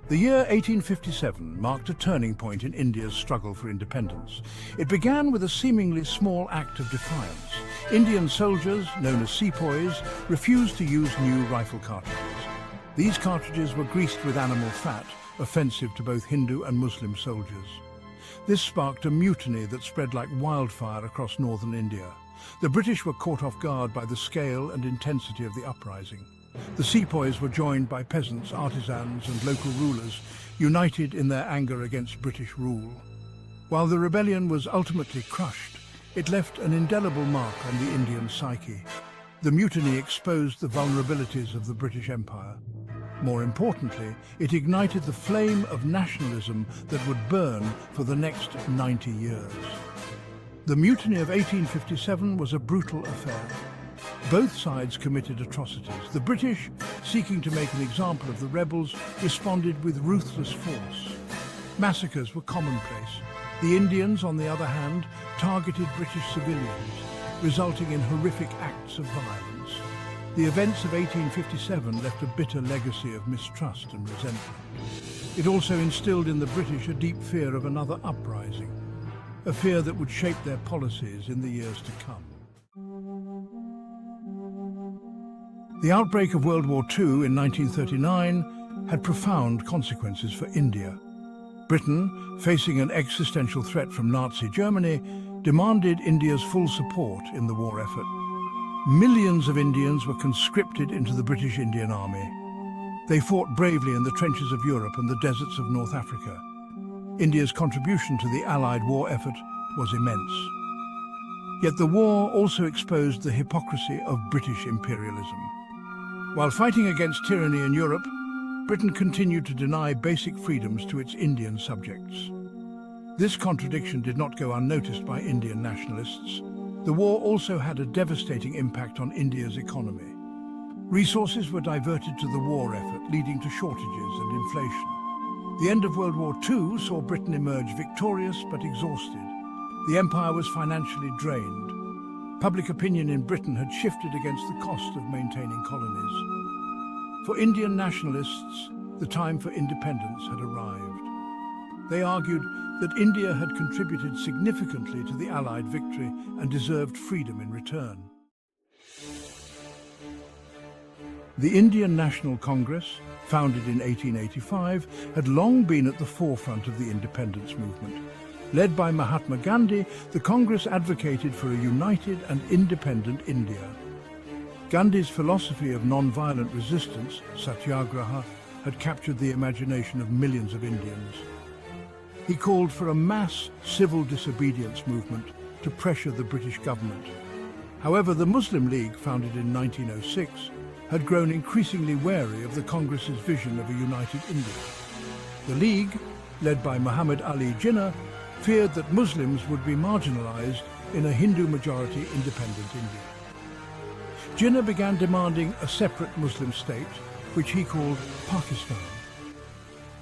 The year 1857 marked a turning point in India's struggle for independence. It began with a seemingly small act of defiance. Indian soldiers, known as sepoys, refused to use new rifle cartridges. These cartridges were greased with animal fat, offensive to both Hindu and Muslim soldiers. This sparked a mutiny that spread like wildfire across northern India. The British were caught off guard by the scale and intensity of the uprising. The sepoys were joined by peasants, artisans and local rulers, united in their anger against British rule. While the rebellion was ultimately crushed, it left an indelible mark on the Indian psyche. The mutiny exposed the vulnerabilities of the British Empire. More importantly, it ignited the flame of nationalism that would burn for the next 90 years. The Mutiny of 1857 was a brutal affair. Both sides committed atrocities. The British, seeking to make an example of the rebels, responded with ruthless force. Massacres were commonplace. The Indians, on the other hand, targeted British civilians, resulting in horrific acts of violence. The events of 1857 left a bitter legacy of mistrust and resentment. It also instilled in the British a deep fear of another uprising, a fear that would shape their policies in the years to come. The outbreak of World War II in 1939 had profound consequences for India. Britain, facing an existential threat from Nazi Germany, demanded India's full support in the war effort. Millions of Indians were conscripted into the British Indian Army. They fought bravely in the trenches of Europe and the deserts of North Africa. India's contribution to the Allied war effort was immense. Yet the war also exposed the hypocrisy of British imperialism. While fighting against tyranny in Europe, Britain continued to deny basic freedoms to its Indian subjects. This contradiction did not go unnoticed by Indian nationalists. The war also had a devastating impact on India's economy. Resources were diverted to the war effort, leading to shortages and inflation. The end of World War II saw Britain emerge victorious but exhausted. The empire was financially drained. Public opinion in Britain had shifted against the cost of maintaining colonies. For Indian nationalists, the time for independence had arrived. They argued that India had contributed significantly to the Allied victory and deserved freedom in return. The Indian National Congress, founded in 1885, had long been at the forefront of the independence movement. Led by Mahatma Gandhi, the Congress advocated for a united and independent India. Gandhi's philosophy of non-violent resistance, satyagraha, had captured the imagination of millions of Indians. He called for a mass civil disobedience movement to pressure the British government. However, the Muslim League, founded in 1906, had grown increasingly wary of the Congress's vision of a united India. The League, led by Muhammad Ali Jinnah, feared that Muslims would be marginalized in a Hindu-majority independent India. Jinnah began demanding a separate Muslim state, which he called Pakistan.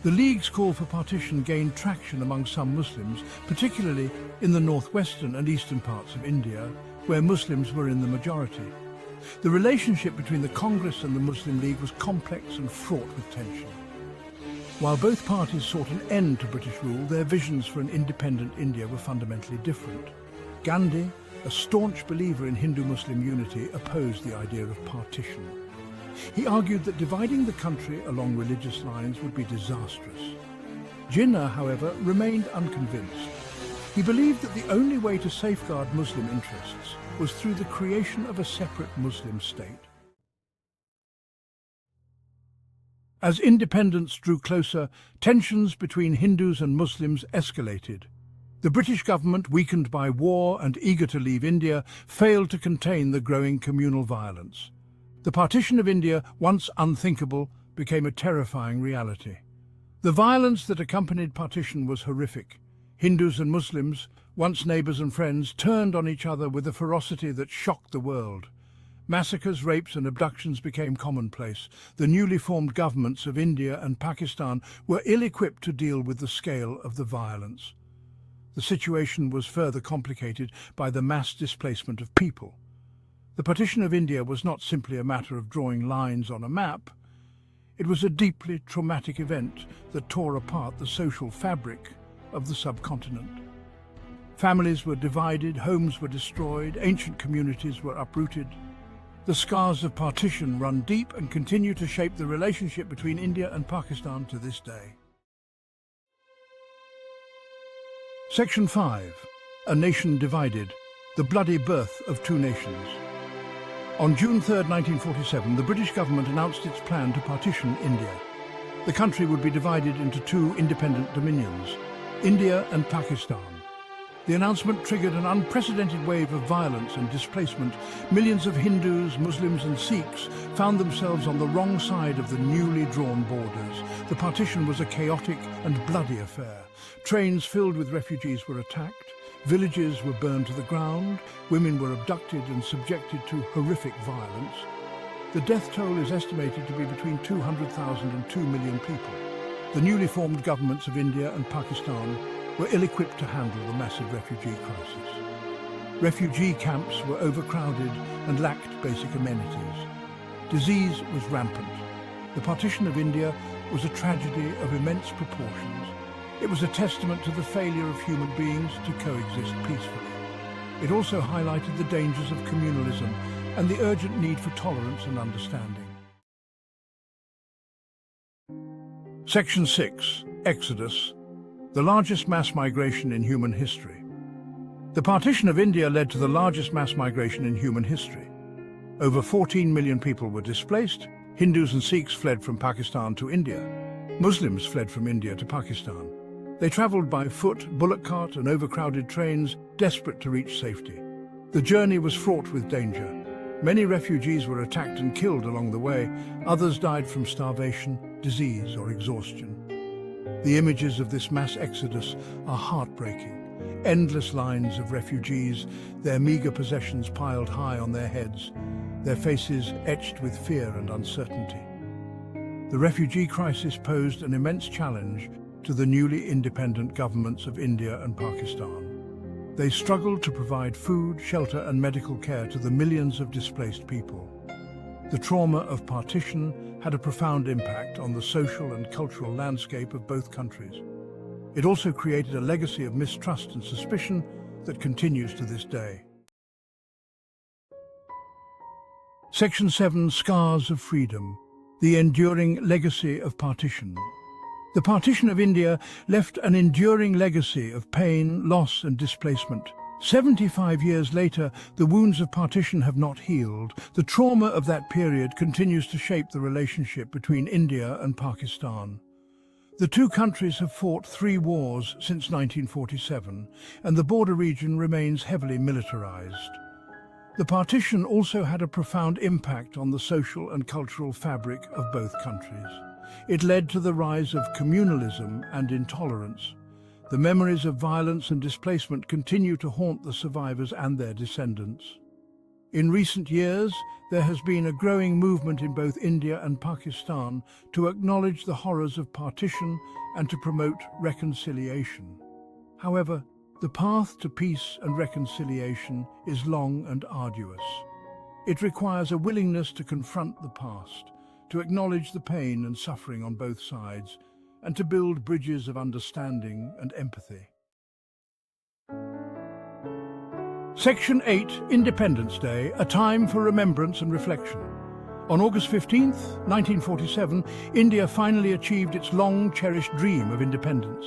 The League's call for partition gained traction among some Muslims, particularly in the northwestern and eastern parts of India, where Muslims were in the majority. The relationship between the Congress and the Muslim League was complex and fraught with tension. While both parties sought an end to British rule, their visions for an independent India were fundamentally different. Gandhi, a staunch believer in Hindu-Muslim unity, opposed the idea of partition. He argued that dividing the country along religious lines would be disastrous. Jinnah, however, remained unconvinced. He believed that the only way to safeguard Muslim interests was through the creation of a separate Muslim state. As independence drew closer, tensions between Hindus and Muslims escalated. The British government, weakened by war and eager to leave India, failed to contain the growing communal violence. The partition of India, once unthinkable, became a terrifying reality. The violence that accompanied partition was horrific. Hindus and Muslims, once neighbours and friends, turned on each other with a ferocity that shocked the world. Massacres, rapes and abductions became commonplace. The newly formed governments of India and Pakistan were ill-equipped to deal with the scale of the violence. The situation was further complicated by the mass displacement of people. The partition of India was not simply a matter of drawing lines on a map. It was a deeply traumatic event that tore apart the social fabric of the subcontinent. Families were divided, homes were destroyed, ancient communities were uprooted. The scars of partition run deep and continue to shape the relationship between India and Pakistan to this day. Section 5. A Nation Divided. The Bloody Birth of Two Nations. On June 3, 1947, the British government announced its plan to partition India. The country would be divided into two independent dominions, India and Pakistan. The announcement triggered an unprecedented wave of violence and displacement. Millions of Hindus, Muslims and Sikhs found themselves on the wrong side of the newly drawn borders. The partition was a chaotic and bloody affair. Trains filled with refugees were attacked. Villages were burned to the ground, women were abducted and subjected to horrific violence. The death toll is estimated to be between 200,000 and 2 million people. The newly formed governments of India and Pakistan were ill-equipped to handle the massive refugee crisis. Refugee camps were overcrowded and lacked basic amenities. Disease was rampant. The partition of India was a tragedy of immense proportions. It was a testament to the failure of human beings to coexist peacefully. It also highlighted the dangers of communalism and the urgent need for tolerance and understanding. Section 6. Exodus. The largest mass migration in human history. The partition of India led to the largest mass migration in human history. Over 14 million people were displaced. Hindus and Sikhs fled from Pakistan to India. Muslims fled from India to Pakistan. They travelled by foot, bullock cart and overcrowded trains, desperate to reach safety. The journey was fraught with danger. Many refugees were attacked and killed along the way. Others died from starvation, disease or exhaustion. The images of this mass exodus are heartbreaking. Endless lines of refugees, their meagre possessions piled high on their heads, their faces etched with fear and uncertainty. The refugee crisis posed an immense challenge to the newly independent governments of India and Pakistan. They struggled to provide food, shelter and medical care to the millions of displaced people. The trauma of partition had a profound impact on the social and cultural landscape of both countries. It also created a legacy of mistrust and suspicion that continues to this day. Section 7. Scars of Freedom. The enduring legacy of partition. The partition of India left an enduring legacy of pain, loss and displacement. 75 years later, the wounds of partition have not healed. The trauma of that period continues to shape the relationship between India and Pakistan. The two countries have fought 3 wars since 1947, and the border region remains heavily militarized. The partition also had a profound impact on the social and cultural fabric of both countries. It led to the rise of communalism and intolerance. The memories of violence and displacement continue to haunt the survivors and their descendants. In recent years, there has been a growing movement in both India and Pakistan to acknowledge the horrors of partition and to promote reconciliation. However, the path to peace and reconciliation is long and arduous. It requires a willingness to confront the past, to acknowledge the pain and suffering on both sides, and to build bridges of understanding and empathy. Section 8. Independence Day, a time for remembrance and reflection. On August 15, 1947, India finally achieved its long-cherished dream of independence.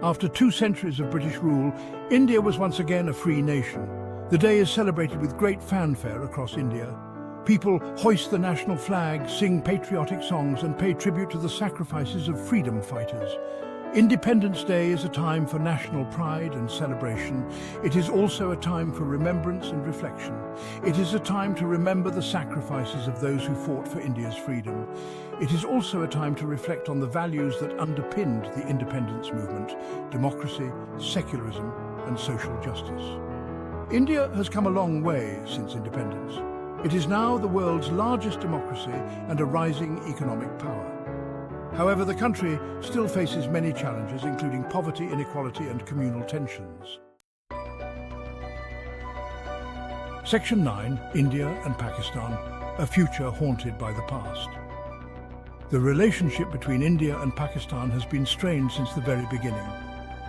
After 2 centuries of British rule, India was once again a free nation. The day is celebrated with great fanfare across India. People hoist the national flag, sing patriotic songs and pay tribute to the sacrifices of freedom fighters. Independence Day is a time for national pride and celebration. It is also a time for remembrance and reflection. It is a time to remember the sacrifices of those who fought for India's freedom. It is also a time to reflect on the values that underpinned the independence movement: democracy, secularism and social justice. India has come a long way since independence. It is now the world's largest democracy and a rising economic power. However, the country still faces many challenges, including poverty, inequality and communal tensions. Section 9. India and Pakistan, a future haunted by the past. The relationship between India and Pakistan has been strained since the very beginning.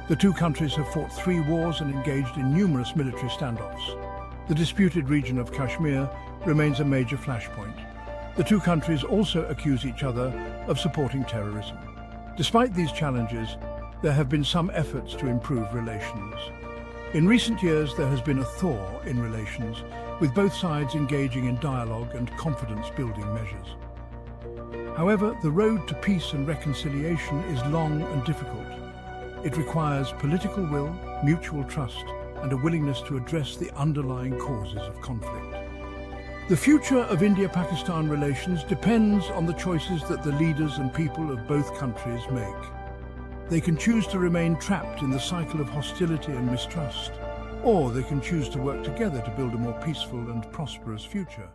The two countries have fought 3 wars and engaged in numerous military standoffs. The disputed region of Kashmir remains a major flashpoint. The two countries also accuse each other of supporting terrorism. Despite these challenges, there have been some efforts to improve relations. In recent years, there has been a thaw in relations, with both sides engaging in dialogue and confidence-building measures. However, the road to peace and reconciliation is long and difficult. It requires political will, mutual trust, and a willingness to address the underlying causes of conflict. The future of India-Pakistan relations depends on the choices that the leaders and people of both countries make. They can choose to remain trapped in the cycle of hostility and mistrust, or they can choose to work together to build a more peaceful and prosperous future.